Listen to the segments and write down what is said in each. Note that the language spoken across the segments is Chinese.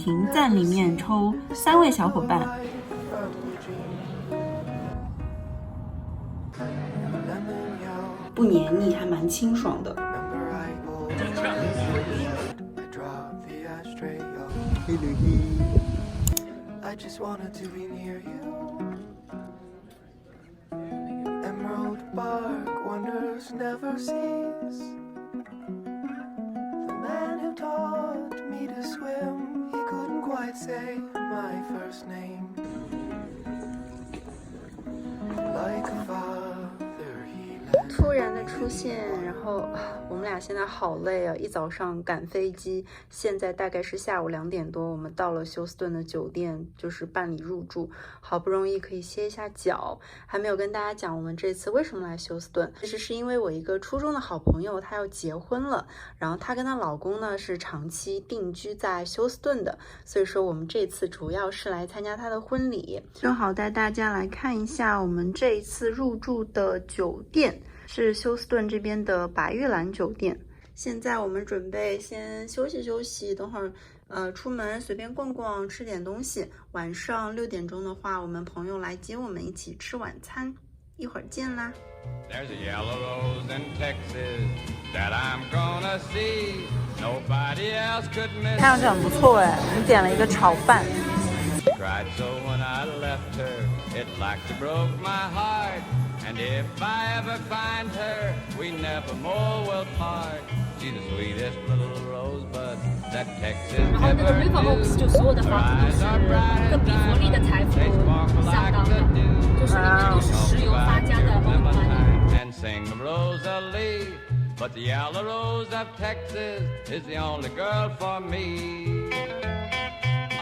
评赞里面抽3位小伙伴。不黏腻，还蛮清爽的。I just wanted to be near you. Emerald bark wonders never cease. The man who taught me to swim, he couldn't quite say my first name. Like a father, he led. 突然的出现，然后我们俩现在好累啊！一早上赶飞机，现在大概是下午2点多，我们到了休斯顿的酒店，就是办理入住，好不容易可以歇一下脚。还没有跟大家讲我们这次为什么来休斯顿，其实是因为我一个初中的好朋友，她要结婚了，然后她跟她老公呢是长期定居在休斯顿的，所以说我们这次主要是来参加她的婚礼。正好带大家来看一下我们这一次入住的酒店。是休斯顿这边的白玉兰酒店。现在我们准备先休息休息，等会儿出门随便逛逛，吃点东西。晚上6点钟的话，我们朋友来接我们一起吃晚餐，一会儿见啦。There's a yellow rose in Texas that I'm gonna see. Nobody else could miss. 看上去很不错哎，我们点了一个炒饭。Cried so when I left her, it like to broke my heart.And if I ever find her, we never more will part. She's the sweetest little rosebud that Texas ever knew. 然后那个 River Oaks 就所有的房子都是跟比佛利的财富相当的，就是里面都是石油发家的房子。And sing Rosalie, but the yellow rose of Texas is the only girl for me.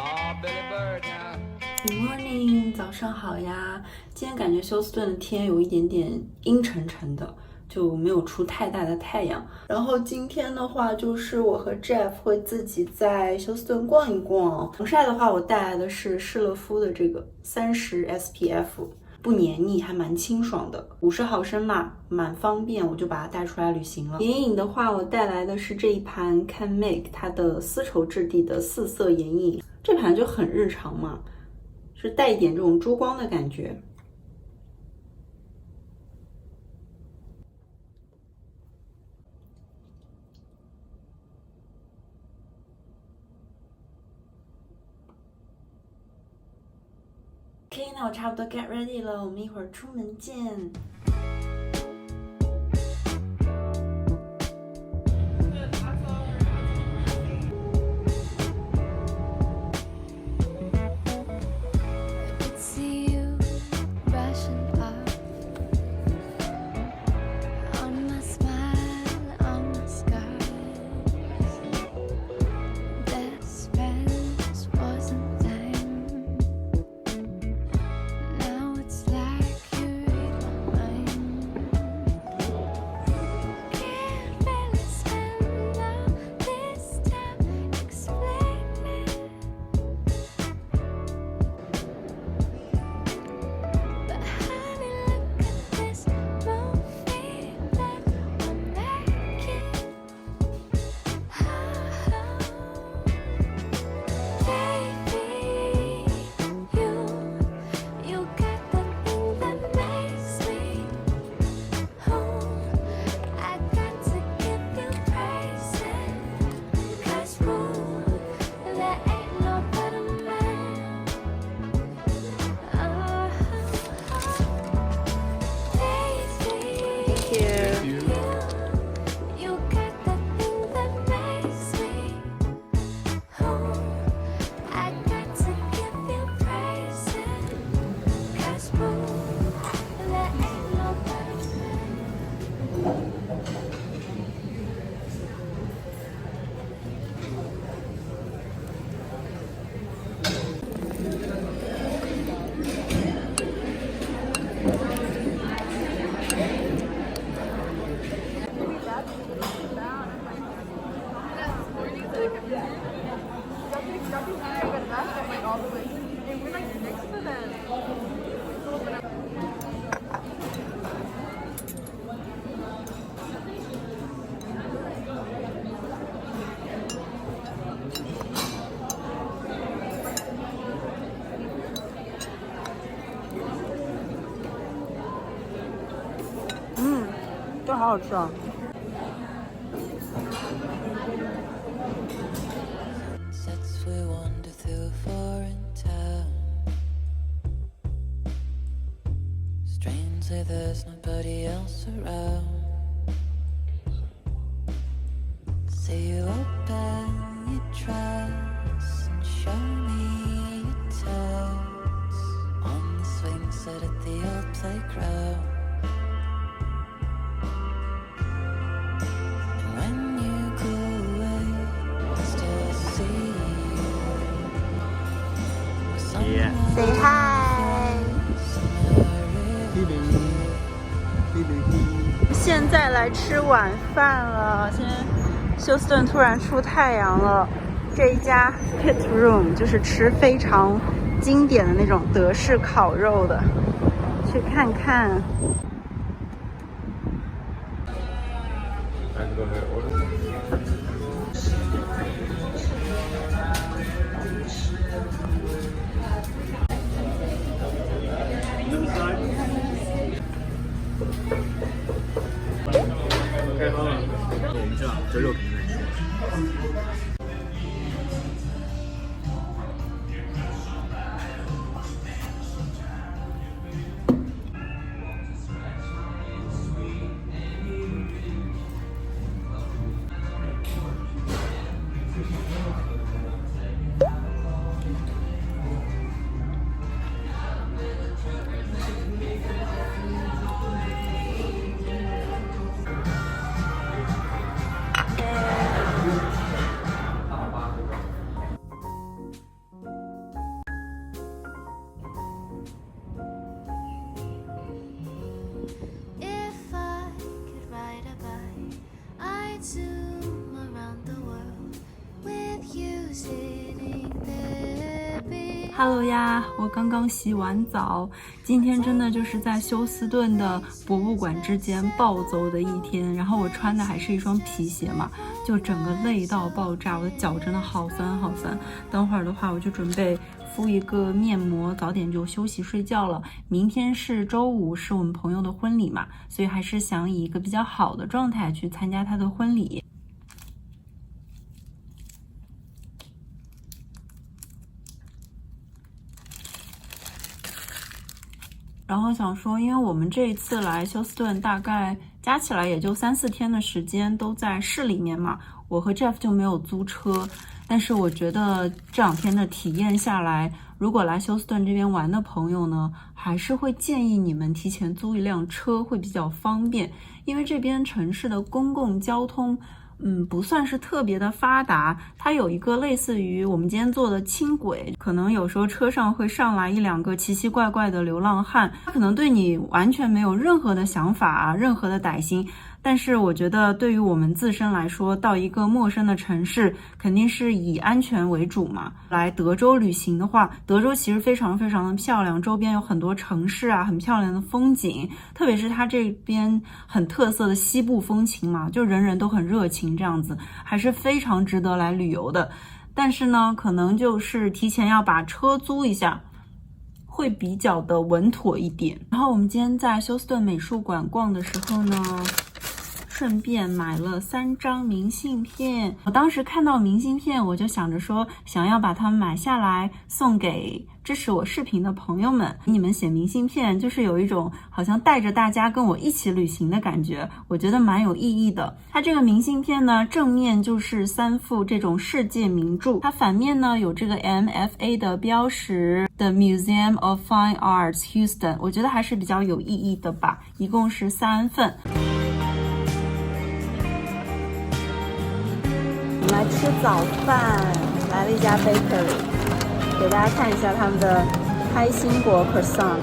Oh, Billy Bird now.Good morning， 早上好呀！今天感觉休斯顿的天有一点点阴沉沉的，就没有出太大的太阳。然后今天的话，就是我和 Jeff 会自己在休斯顿逛一逛。防晒的话，我带来的是施乐肤的这个30 SPF， 不黏腻，还蛮清爽的，50毫升嘛，蛮方便，我就把它带出来旅行了。眼影的话，我带来的是这一盘 Can Make 它的丝绸质地的4色眼影，这盘就很日常嘛。是带一点这种珠光的感觉。OK， 那我差不多 get ready 了，我们一会儿出门见。这好好吃啊。There's nobody else around. So you open your dress and show me your toes on the swing set at the old playground. And when you go away, I still see you. Yeah. Say hi. 现在来吃晚饭了。现在休斯顿突然出太阳了。这一家 Pit Room 就是吃非常经典的那种德式烤肉的，去看看。这肉肯定难吃。Hello 呀，我刚刚洗完澡，今天真的就是在休斯顿的博物馆之间暴走的一天，然后我穿的还是一双皮鞋嘛，就整个累到爆炸，我的脚真的好酸好酸。等会儿的话我就准备敷一个面膜，早点就休息睡觉了。明天是周五，是我们朋友的婚礼嘛，所以还是想以一个比较好的状态去参加他的婚礼。然后想说，因为我们这一次来休斯顿大概加起来也就3-4天的时间，都在市里面嘛，我和 Jeff 就没有租车。但是我觉得这2天的体验下来，如果来休斯顿这边玩的朋友呢，还是会建议你们提前租一辆车，会比较方便。因为这边城市的公共交通不算是特别的发达，它有一个类似于我们今天坐的轻轨，可能有时候车上会上来1-2个奇奇怪怪的流浪汉，他可能对你完全没有任何的想法啊，任何的歹心。但是我觉得对于我们自身来说，到一个陌生的城市，肯定是以安全为主嘛。来德州旅行的话，德州其实非常非常的漂亮，周边有很多城市啊，很漂亮的风景，特别是它这边很特色的西部风情嘛，就人人都很热情，这样子还是非常值得来旅游的。但是呢，可能就是提前要把车租一下，会比较的稳妥一点。然后我们今天在休斯顿美术馆逛的时候呢，顺便买了3张明信片。我当时看到明信片，我就想着说，想要把它们买下来送给支持我视频的朋友们。你们写明信片，就是有一种好像带着大家跟我一起旅行的感觉，我觉得蛮有意义的。它这个明信片呢，正面就是3幅这种世界名著，它反面呢有这个 MFA 的标识的 Museum of Fine Arts Houston， 我觉得还是比较有意义的吧。一共是3份。我们来吃早饭，来了一家 bakery， 给大家看一下他们的开心果 croissant，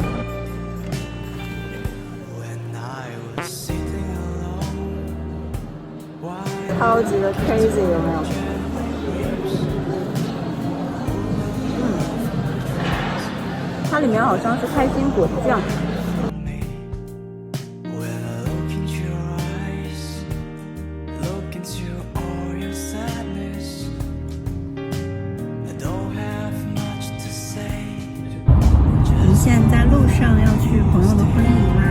超级的 crazy， 有没有？它里面好像是开心果酱。现在在路上要去朋友的婚礼啦。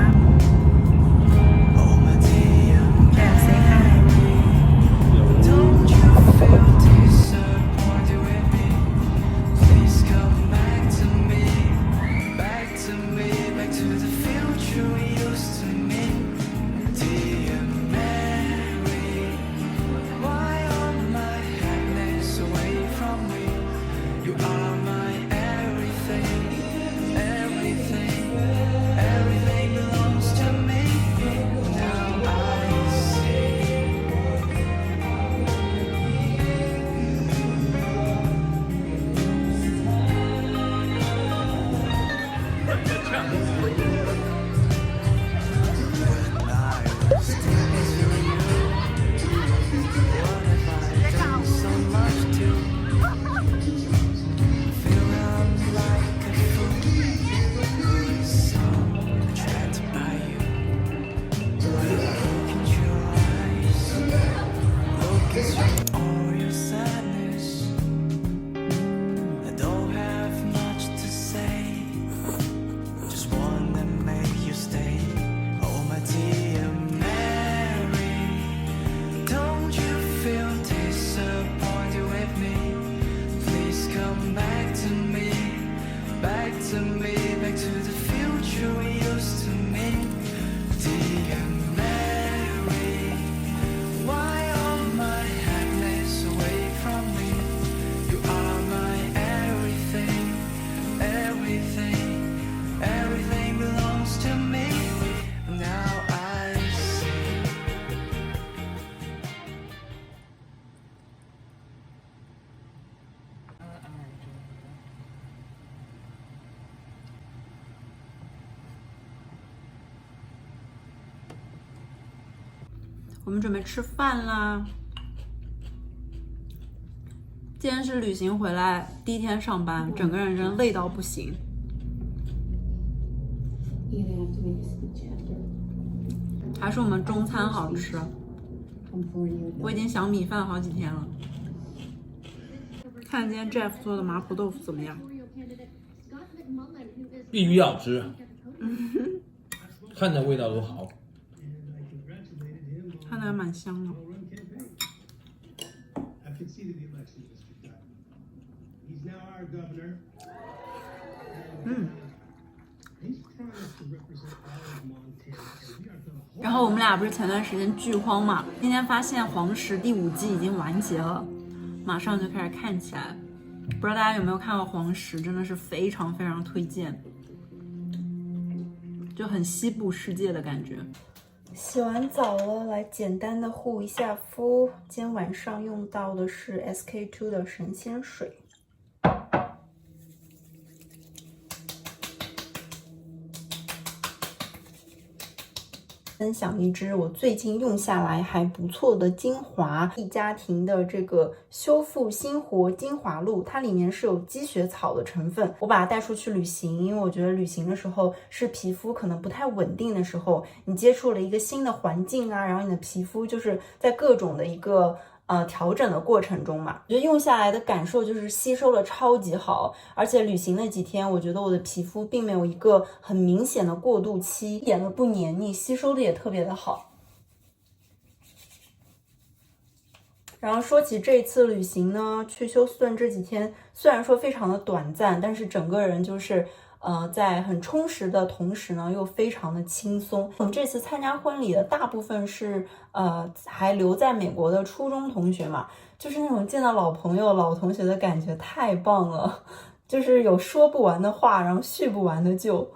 我们准备吃饭啦。今天是旅行回来第一天上班，整个人真累到不行。还是我们中餐好吃，我已经想米饭好几天了。看今天 Jeff 做的麻婆豆腐怎么样？必须要吃，看着味道都好，看着还蛮香的。然后我们俩不是前段时间剧荒嘛，今天发现黄石第5季已经完结了，马上就开始看起来。不知道大家有没有看过黄石，真的是非常非常推荐，就很西部世界的感觉。洗完澡了，来简单的护一下肤。今天晚上用到的是 SK-II 的神仙水。分享一支我最近用下来还不错的精华，益家庭的这个修复新活精华露，它里面是有积雪草的成分。我把它带出去旅行，因为我觉得旅行的时候是皮肤可能不太稳定的时候，你接触了一个新的环境啊，然后你的皮肤就是在各种的一个调整的过程中嘛，我觉得用下来的感受就是吸收的超级好，而且旅行那几天，我觉得我的皮肤并没有一个很明显的过渡期，一点都不黏腻，吸收的也特别的好。然后说起这一次旅行呢，去休斯顿这几天虽然说非常的短暂，但是整个人就是在很充实的同时呢，又非常的轻松。我们这次参加婚礼的大部分是还留在美国的初中同学嘛，就是那种见到老朋友、老同学的感觉太棒了，就是有说不完的话，然后叙不完的旧。